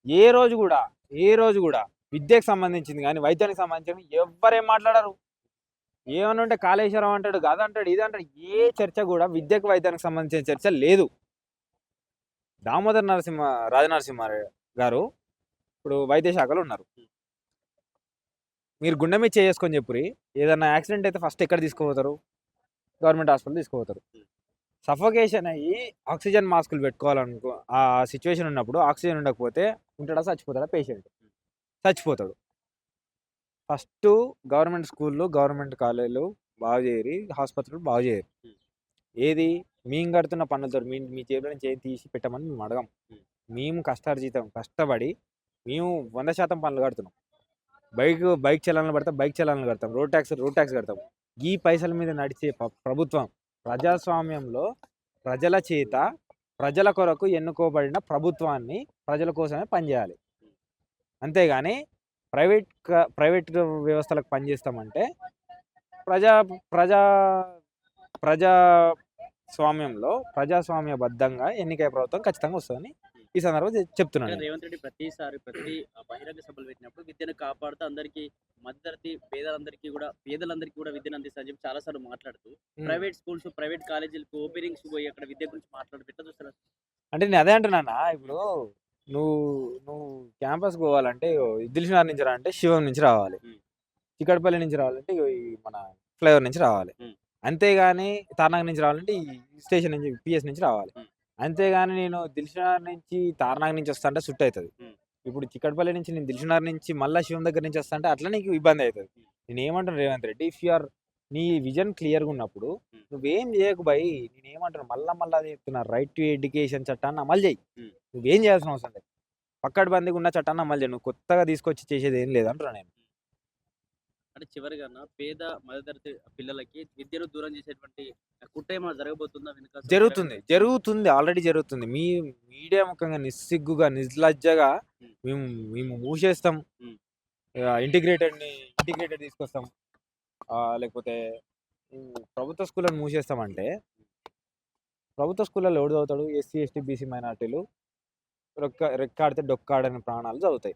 ఏ రోజు గూడా, ఏ రోజు గూడా విద్యకు సంబంధించింది గాని, వైద్యానికి సంబంధించింది ఎవ్వరేం మాట్లాడరు. ఏమన్నా ఉంటే కాళేశ్వరం అంటాడు, అదంటాడు, ఇదంటాడు. ఏ చర్చ గూడా విద్యకు, వైద్యానికి సంబంధించిన చర్చ లేదు. దామోదర రాజనరసింహ గారు ఇప్పుడు వైద్య శాఖలో ఉన్నారు. మీరు గుండె మీద చేసుకొని చెప్పుర్రి. ఏదన్నా యాక్సిడెంట్ అయితే ఫస్ట్ ఎక్కడ తీసుకుపోతారు? గవర్నమెంట్ హాస్పిటల్ తీసుకుపోతారు. సఫోకేషన్ అయ్యి ఆక్సిజన్ మాస్కులు పెట్టుకోవాలనుకో ఆ సిచ్యువేషన్ ఉన్నప్పుడు ఆక్సిజన్ ఉండకపోతే ఉంటాడా? చచ్చిపోతాడా పేషెంట్? చచ్చిపోతాడు. ఫస్ట్ గవర్నమెంట్ స్కూల్లు, గవర్నమెంట్ కాలేజీలు బాగు చేయరి, ఆసుపత్రులు బాగు చేయరు. ఏది మేము కడుతున్న పన్నులతో మీ మీ జేబులో నుంచి ఏం తీసి పెట్టమని మేము అడగం. మేము కష్టార్జితం కష్టపడి మేము 100% పన్నులు కడుతున్నాం. బైక్ చలానాలు పడితే బైక్ చలానాలు కడతాం. రోడ్ ట్యాక్స్ కడతాం. ఈ పైసల మీద నడిచే ప్రభుత్వం ప్రజాస్వామ్యంలో ప్రజల చేత ప్రజల కొరకు ఎన్నుకోబడిన ప్రభుత్వాన్ని ప్రజల కోసమే పనిచేయాలి. అంతేగాని ప్రైవేట్ వ్యవస్థలకు పనిచేస్తామంటే ప్రజా ప్రజా ప్రజా స్వామ్యంలో ప్రజాస్వామ్యబద్ధంగా ఎన్నికయ్యే ప్రభుత్వం ఖచ్చితంగా వస్తుందని ఈ సందర్భంగా చెప్తున్నాను. రేవంత్ రెడ్డి ప్రతిసారి ప్రతి బహిరంగ సభలు పెట్టినప్పుడు విద్యను కాపాడుతూ అందరికీ మధ్యతరగతి పేదలందరికీ కూడా విద్యను అందిస్తా అని చెప్పి చాలా సార్లు మాట్లాడుతూ ప్రైవేట్ స్కూల్స్, ప్రైవేట్ కాలేజీలకు ఓపెనింగ్స్ పోయి అక్కడ విద్య గురించి మాట్లాడుతూ ఎట్లా చూస్తారు? అంటే నేను అదే అంటున్నానా, ఇప్పుడు నువ్వు నువ్వు క్యాంపస్కి పోవాలంటే దిల్సుఖ్నగర్ నుంచి రా అంటే శివం నుంచి రావాలి. చిక్కడపల్లి నుంచి రావాలంటే ఈ మన ఫ్లైఓవర్ నుంచి రావాలి. అంతేగాని తార్నాక నుంచి రావాలంటే ఈ స్టేషన్ నుంచి పిఎస్ నుంచి రావాలి. అంతేగాని నేను దిల్సుఖ్నగర్ నుంచి తార్నాక నుంచి వస్తా అంటే సుట్టు అవుతుంది. ఇప్పుడు చిక్కడపల్లి నుంచి నేను దిల్సుఖ్నగర్ నుంచి మళ్ళీ శివం దగ్గర నుంచి వస్తా అంటే అట్లా నీకు ఇబ్బంది అవుతుంది. నేను ఏమంటాను Revanth Reddy, if you are నీ విజన్ క్లియర్గా ఉన్నప్పుడు నువ్వేం చేయకు భయ్. నేనేమంటాను మళ్ళా చెప్తున్నా, రైట్ టు ఎడ్యుకేషన్ చట్టాన్ని అమలు చేయి. నువ్వేం చేయాల్సిన అవసరం లేదు. పక్కడబందిగా ఉన్న చట్టాన్ని అమలు చేయి. నువ్వు కొత్తగా తీసుకొచ్చి చేసేది ఏం లేదంటున్నా నేను. అంటే చివరిగా పేద మధ్యతరగతి పిల్లలకి విద్యను దూరం చేసేటువంటి కుట్ర ఏమైనా జరగబోతుందా వెనుక? జరుగుతుంది. ఆల్రెడీ జరుగుతుంది. మీడియా ముఖంగా నిస్సిగ్గుగా, నిర్లజ్జగా మేము మేము మూసేస్తాం. ఇంటిగ్రేటెడ్ తీసుకొస్తాం. లేకపోతే ప్రభుత్వ స్కూళ్ళని మూసేస్తామంటే ప్రభుత్వ స్కూళ్ళలో ఎవడు చదువుతాడు? ఎస్సీ, ఎస్టీ, బీసీ మైనార్టీలు రెక్కాడితే డొక్కాడని ప్రాణాలు చదువుతాయి.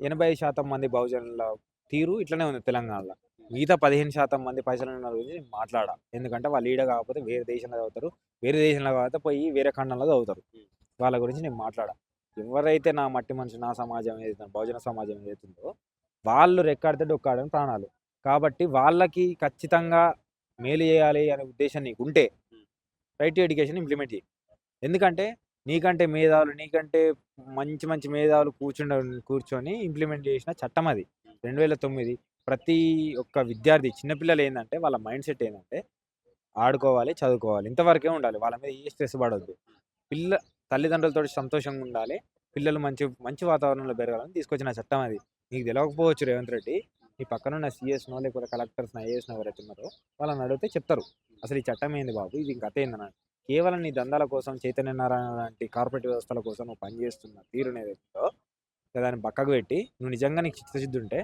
80% మంది బహుజనుల తీరు ఇట్లనే ఉంది తెలంగాణలో. మిగతా 15% మంది పైసలున్న గురించి నేను మాట్లాడా. ఎందుకంటే వాళ్ళు ఈడ కాకపోతే వేరే దేశంలో చదువుతారు. వేరే దేశంలో కాకపోతే పోయి వేరే ఖండంలో చదువుతారు. వాళ్ళ గురించి నేను మాట్లాడా. ఎవరైతే నా మట్టి మనిషి, నా సమాజం ఏదైతే బహుజన సమాజం ఏదైతుందో వాళ్ళు రెక్కాడితే డొక్కాడని ప్రాణాలు. కాబట్టి వాళ్ళకి ఖచ్చితంగా మేలు చేయాలి అనే ఉద్దేశం నీకుంటే రైట్ టు ఎడ్యుకేషన్ ఇంప్లిమెంట్ చేయి. ఎందుకంటే నీకంటే నీకంటే మంచి మేధావులు కూర్చొని ఇంప్లిమెంట్ చేసిన చట్టం అది 2009. ప్రతి ఒక్క విద్యార్థి, చిన్నపిల్లలు ఏంటంటే వాళ్ళ మైండ్ సెట్ ఏంటంటే ఆడుకోవాలి, చదువుకోవాలి, ఇంతవరకే ఉండాలి. వాళ్ళ మీద ఏ స్ట్రెస్ పడొద్దు. తల్లిదండ్రులతో సంతోషంగా ఉండాలి. పిల్లలు మంచి మంచి వాతావరణంలో పెరగాలని తీసుకొచ్చిన చట్టం అది. నీకు తెలియకపోవచ్చు రేవంత్ రెడ్డి. నీ పక్కనున్న సీఎస్నో లేకపోతే కలెక్టర్స్నో, ఐఏఎస్నో ఎవరైతే ఉన్నారో వాళ్ళని అడిగితే చెప్తారు అసలు ఈ చట్టం ఏంది బాబు, ఇది కథ ఏందని. కేవలం నీ దందాల కోసం, చైతన్య నారాయణ లాంటి కార్పొరేట్ వ్యవస్థల కోసం నువ్వు పనిచేస్తున్న తీరునేదో దాన్ని పక్కకు పెట్టి నువ్వు నిజంగా నీకు చిత్తశుద్ధి ఉంటే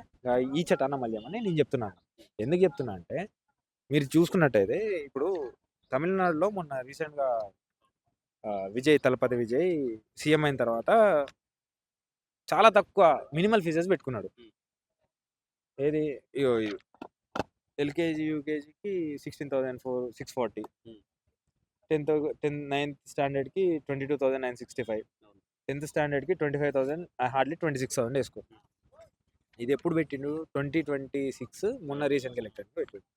ఈ చట్టాన్ని అమలు చేయమని నేను చెప్తున్నాను. ఎందుకు చెప్తున్నా అంటే మీరు చూసుకున్నట్టయితే ఇప్పుడు తమిళనాడులో మొన్న రీసెంట్గా తలపతి విజయ్ సీఎం అయిన తర్వాత చాలా తక్కువ మినిమల్ ఫీజెస్ పెట్టుకున్నాడు. ఏది ఎల్కేజీ యూకేజీకి 16,640, 9th స్టాండర్డ్కి 22,965, 10th స్టాండర్డ్కి 25,000, హార్డ్లీ 26,000 వేసుకో. ఇది ఎప్పుడు పెట్టిండు? 2026 మొన్న రీసెంట్గా ఎలక్టెడ్ పెట్టిండు.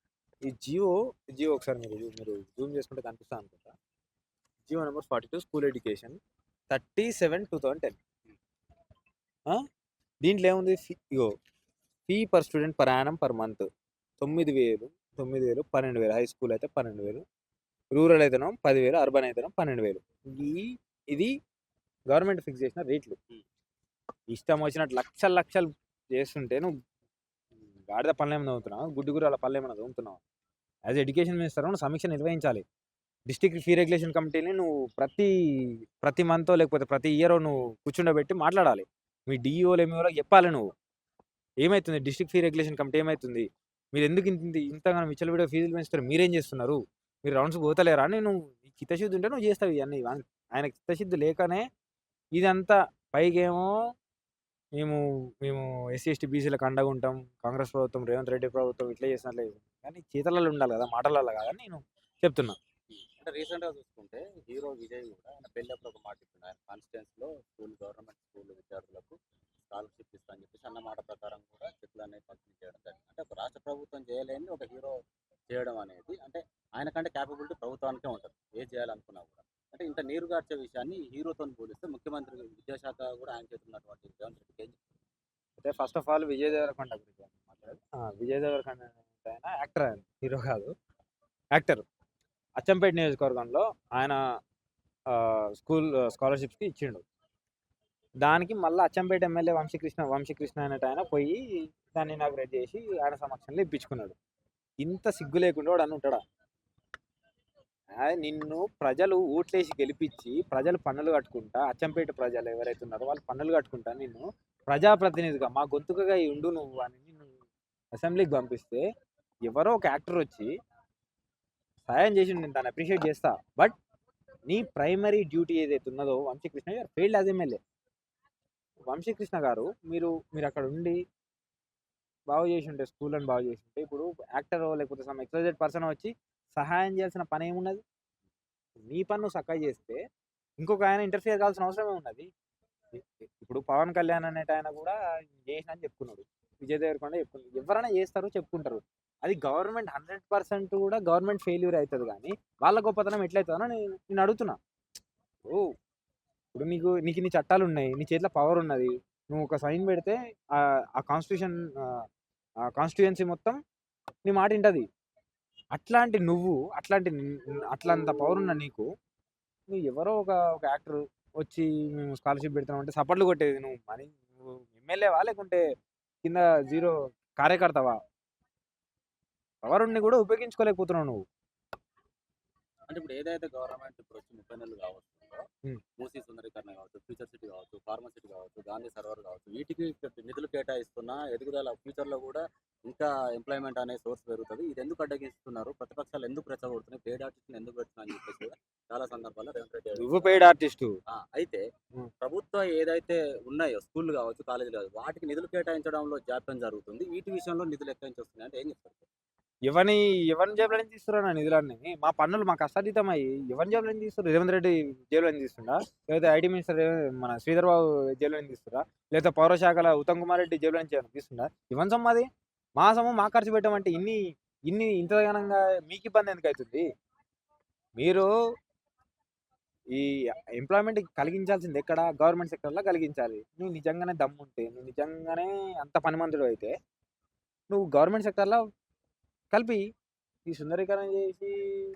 ఈ జియో ఒకసారి మీరు జూమ్ చేసుకుంటే కనిపిస్తా అనుకుంటా. GO number 42 school education 37/2010. దీంట్లో ఏముంది? Fee per student per annum per month 9,000, 12,000. High school అయితే 12,000, రూరల్ అయితేనో 10,000, అర్బన్ అయితేనో 12,000. ఇది గవర్నమెంట్ ఫిక్స్ చేసిన రేట్లు. ఇష్టం వచ్చినట్టు లక్షలు చేస్తుంటే నువ్వు గాడిద పనులు ఏమైనా చదువుతున్నావు, గుడ్డిగురాల పనులు ఏమైనా చదువుతున్నావు? యాజ్ ఎడ్యుకేషన్ మినిస్టర్ నువ్వు సమీక్ష నిర్వహించాలి. డిస్ట్రిక్ట్ ఫీ రెగ్యులేషన్ కమిటీని నువ్వు ప్రతి మంతో లేకపోతే ప్రతి ఇయర్ నువ్వు కూర్చుండబెట్టి మాట్లాడాలి. మీ డిఈఓలు ఏమో చెప్పాలి. నువ్వు ఏమవుతుంది డిస్ట్రిక్ట్ ఫీ రెగ్యులేషన్ కమిటీ ఏమవుతుంది? మీరు ఎందుకు ఇంతగానో విచ్చలవిడిగా ఫీజులు పెంచుతారు? మీరేం చేస్తున్నారు? మీరు రౌండ్స్ పోతలేరా? నేను చిత్తశుద్ధి ఉంటే నువ్వు చేస్తావు ఇవన్నీ. ఆయన చిత్తశుద్ధి లేకనే ఇదంతా పైకేమో మేము మేము ఎస్సీ ఎస్టీ బీసీలకు అండగా ఉంటాం, కాంగ్రెస్ ప్రభుత్వం, రేవంత్ రెడ్డి ప్రభుత్వం ఇట్లా చేసినట్లే కానీ చేతలలో ఉండాలి కదా, మాటలలో కాదని నేను చెప్తున్నా. అంటే రీసెంట్‌గా చూసుకుంటే హీరో విజయ్ కూడా ఆయన పెళ్ళప్పుడు ఒక మాట ఇచ్చిండు. ఆయన కాన్స్టిట్యుయెన్సీలో గవర్నమెంట్ స్కూల్ విద్యార్థులకు స్కాలర్‌షిప్ ఇస్తా అని చెప్పేసి అన్న మాట ప్రకారం కూడా చెట్లనేవి పంపిణీ చేయడం జరిగింది. అంటే ఒక రాష్ట్ర ప్రభుత్వం చేయలేనిది ఒక హీరో చేయడం అనేది అంటే ఆయనకంటే క్యాపబిలిటీ ప్రభుత్వానికే ఉంటది. ఏది చేయాలనుకున్నా కూడా. అంటే ఇంత నీరుగార్చే విషయాన్ని ఈ హీరోతోని పోలిస్తే ముఖ్యమంత్రి విద్యాశాఖ కూడా ఆయన చేతుల్లో ఉన్నటువంటి రేవంత్ రెడ్డికి ఏం చెప్తారు? అయితే first of all Vijay Deverakonda గురించి మాట్లాడాలి. విజయ్ దేవరకొండ అనే ఆయన యాక్టర్, ఆయన హీరో కాదు, యాక్టర్. అచ్చంపేట నియోజకవర్గంలో ఆయన స్కూల్ స్కాలర్షిప్స్కి ఇచ్చిండు. దానికి మళ్ళీ అచ్చంపేట ఎమ్మెల్యే వంశీకృష్ణ అనేట ఆయన పోయి దాన్ని ఇనాగ్రేట్ చేసి ఆయన సమక్షంలో ఇప్పించుకున్నాడు. ఇంత సిగ్గు లేకుండా వాడు అని ఉంటాడా? నిన్ను ప్రజలు ఓట్లేసి గెలిపించి ప్రజలు పన్నులు కట్టుకుంటా, అచ్చంపేట ప్రజలు ఎవరైతే ఉన్నారో వాళ్ళు పన్నులు కట్టుకుంటా నిన్ను ప్రజాప్రతినిధిగా మా గొంతుకగా ఉండు నువ్వు అని నిన్ను అసెంబ్లీకి పంపిస్తే ఎవరో ఒక యాక్టర్ వచ్చి సహాయం చేసి నేను దాన్ని అప్రిషియేట్ చేస్తా. బట్ నీ ప్రైమరీ డ్యూటీ ఏదైతే ఉన్నదో వంశీకృష్ణ గారు ఫెయిల్డ్ యాజ్ ఎమ్మెల్యే. వంశీకృష్ణ గారు మీరు అక్కడ ఉండి బాగు చేసి ఉంటే, స్కూళ్ళని బాగు చేసి ఉంటే, ఇప్పుడు యాక్టర్ లేకపోతే సమ్ ఎక్స్‌వైజెడ్ పర్సన్ వచ్చి సహాయం చేయాల్సిన పని ఏమున్నది? నీ పని నువ్వు చక్కగా చేస్తే ఇంకొక ఆయన ఇంటర్ఫియర్ కావాల్సిన అవసరం ఏమున్నది? ఇప్పుడు పవన్ కళ్యాణ్ అనేట ఆయన కూడా చేసిన అని చెప్పుకున్నాడు, విజయ్ దేవరకొండ చెప్పుకున్నాడు, ఎవరైనా చేస్తారు చెప్పుకుంటారు. అది గవర్నమెంట్ 100% కూడా గవర్నమెంట్ ఫెయిల్యూర్ అవుతుంది కానీ వాళ్ళ గొప్పతనం ఎట్లయితుందో నేను అడుగుతున్నా. ఓ ఇప్పుడు నీకు నీ చట్టాలు ఉన్నాయి, నీ చేతిలో పవర్ ఉన్నది, నువ్వు ఒక సైన్ పెడితే ఆ కాన్స్టిట్యూషన్ కాన్స్టిట్యుయెన్సీ మొత్తం నీ మాట వింటది. అట్లాంటి పవర్ ఉన్న నీకు నువ్వు ఎవరో ఒక యాక్టర్ వచ్చి మేము స్కాలర్షిప్ పెడతామంటే సపోర్ట్లు కొట్టేది నువ్వు మరి నువ్వు ఎమ్మెల్యేవా లేకుంటే కింద జీరో కార్యకర్తవా? పవర్ ఉండి కూడా ఉపయోగించుకోలేకపోతున్నావు నువ్వు. అంటే ఇప్పుడు ఏదైతే గవర్నమెంట్ ఇప్పుడు వచ్చి 30 నెలలు కావస్తుందో ఉమ్. మూసీ సుందరీకరణ కావచ్చు, ఫ్యూచర్ సిటీ కావచ్చు, ఫార్మా సిటీ కావచ్చు, గాంధీ సర్వర్ కావచ్చు, వీటికి నిధులు కేటాయిస్తున్న ఎదుగుదల ఫ్యూచర్లో కూడా ఇంకా ఎంప్లాయ్మెంట్ అనే సోర్స్ పెరుగుతుంది. ఇది ఎందుకు అడ్డగిస్తున్నారు, ప్రతిపక్షాలు ఎందుకు రెచ్చగొడుతున్నాయి, పేడ్ ఆర్టిస్టులు ఎందుకు పెడుతున్నాయి అని చెప్పేసి కూడా చాలా సందర్భాల్లో రేవంత్ రెడ్డి నువ్వు పెయిడ్ ఆర్టిస్టు. అయితే ఉమ్. ప్రభుత్వం ఏదైతే ఉన్నాయో స్కూళ్ళు కావచ్చు, కాలేజీలు కావచ్చు, వాటికి నిధులు కేటాయించడంలో జాప్యం జరుగుతుంది. వీటి విషయంలో నిధులు ఎక్కడి నుంచి వస్తున్నాయి అంటే ఏం చెప్తారు? ఎవరిని జేబులో నుంచి తీస్తున్నారు నా నిధులన్నీ? మా పన్నులు మా కష్టాతీతం అయ్యి ఎవరిని జేబులో నుంచి తీస్తారు? రేవంత్ రెడ్డి జేబులో నుంచి తీస్తుండా, లేకపోతే ఐటీ మినిస్టర్ మన శ్రీధర్ బాబు జేబులో నుంచి తీస్తురా, లేకపోతే పౌరశాఖల ఉత్తమ్ కుమార్ రెడ్డి జేబులో నుంచి తీస్తుండా? ఇవన్నీ సొమ్ము అది. మా సొమ్ము మా ఖర్చు పెట్టమంటే ఇంతగానంగా మీకు ఇబ్బంది ఎందుకు అవుతుంది? మీరు ఈ ఎంప్లాయ్మెంట్ కలిగించాల్సింది ఎక్కడ? గవర్నమెంట్ సెక్టర్లో కలిగించాలి. నువ్వు నిజంగానే దమ్ముంటే, నువ్వు నిజంగానే అంత పనిమంతుడు అయితే నువ్వు గవర్నమెంట్ సెక్టర్లో కలిపి ఈ సుందరీకరణ చేసి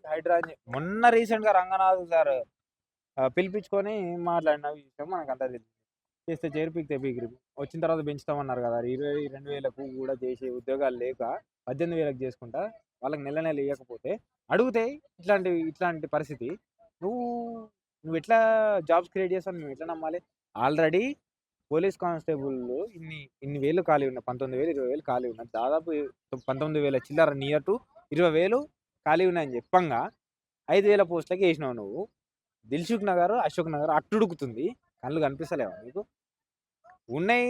హైడ్రా మొన్న రీసెంట్గా రంగనాథ్ సార్ పిలిపించుకొని మాట్లాడిన విషయం మనకు అంతా తెలిసింది. చేస్తే చేర్పిస్తే బిగిరి వచ్చిన తర్వాత పెంచుతామన్నారు కదా, 22,000కు కూడా చేసే ఉద్యోగాలు లేక 18,000కి చేసుకుంటా వాళ్ళకి నెల ఇవ్వకపోతే అడిగితే ఇట్లాంటి పరిస్థితి. నువ్వు నువ్వు ఎట్లా జాబ్స్ క్రియేట్ చేస్తావు? నువ్వు ఎట్లా నమ్మాలి? ఆల్రెడీ పోలీస్ కానిస్టేబుల్ ఇన్ని వేలు ఖాళీ ఉన్నాయి, 19,000 20,000 ఖాళీ ఉన్నాయి, దాదాపు 19,000 చిల్లర నియర్ టు 20,000 ఖాళీ ఉన్నాయని చెప్పంగా 5,000 పోస్టులకి వేసినావు నువ్వు. దిల్సుఖ్ నగర్, అశోక్ నగర్ అట్టుడుకుతుంది, కళ్ళు కనిపిస్తలేవా నీకు? ఉన్నాయి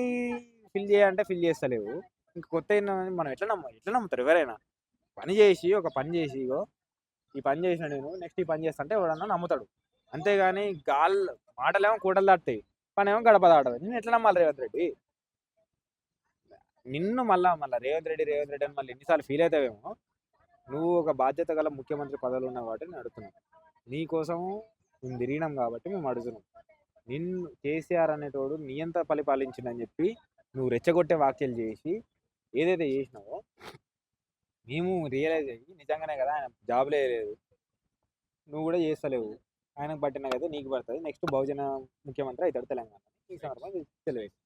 ఫిల్ చేయాలంటే ఫిల్ చేస్తలేవు. ఇంకా కొత్త మనం ఎట్లా నమ్ముతారు ఎవరైనా? ఒక పని చేసి ఇగో ఈ పని చేసిన నేను నెక్స్ట్ ఈ పని చేస్తా అంటే ఎవడన్నా నమ్ముతాడు. అంతేగాని మాటలేమో కూటలు దాటుతాయి, పని ఏమో గడప దాటదు. నేను ఎట్లా నమ్మాలి రేవంత్ రెడ్డి? నిన్ను మళ్ళా రేవంత్ రెడ్డి అని మళ్ళీ ఎన్నిసార్లు ఫీల్ అవుతావేమో. నువ్వు ఒక బాధ్యత గల ముఖ్యమంత్రి పదవులు ఉన్నావు కాబట్టి నేను అడుగుతున్నాను. నీ కోసము మేము తిరిగినాం కాబట్టి మేము అడుగుతున్నాం. నిన్ను కేసీఆర్ అనేటోడు నీ అంతా పరిపాలించిందని చెప్పి నువ్వు రెచ్చగొట్టే వ్యాఖ్యలు చేసి ఏదైతే చేసినావో మేము రియలైజ్ అయ్యి నిజంగానే కదా ఆయన జాబ్లే లేదు, నువ్వు కూడా చేస్తలేవు, ఆయనకు పట్టిన కదా నీకు పడుతుంది, నెక్స్ట్ బహుజన ముఖ్యమంత్రి అవుతాడు తెలంగాణ. ఈ సందర్భంగా తెలియదు.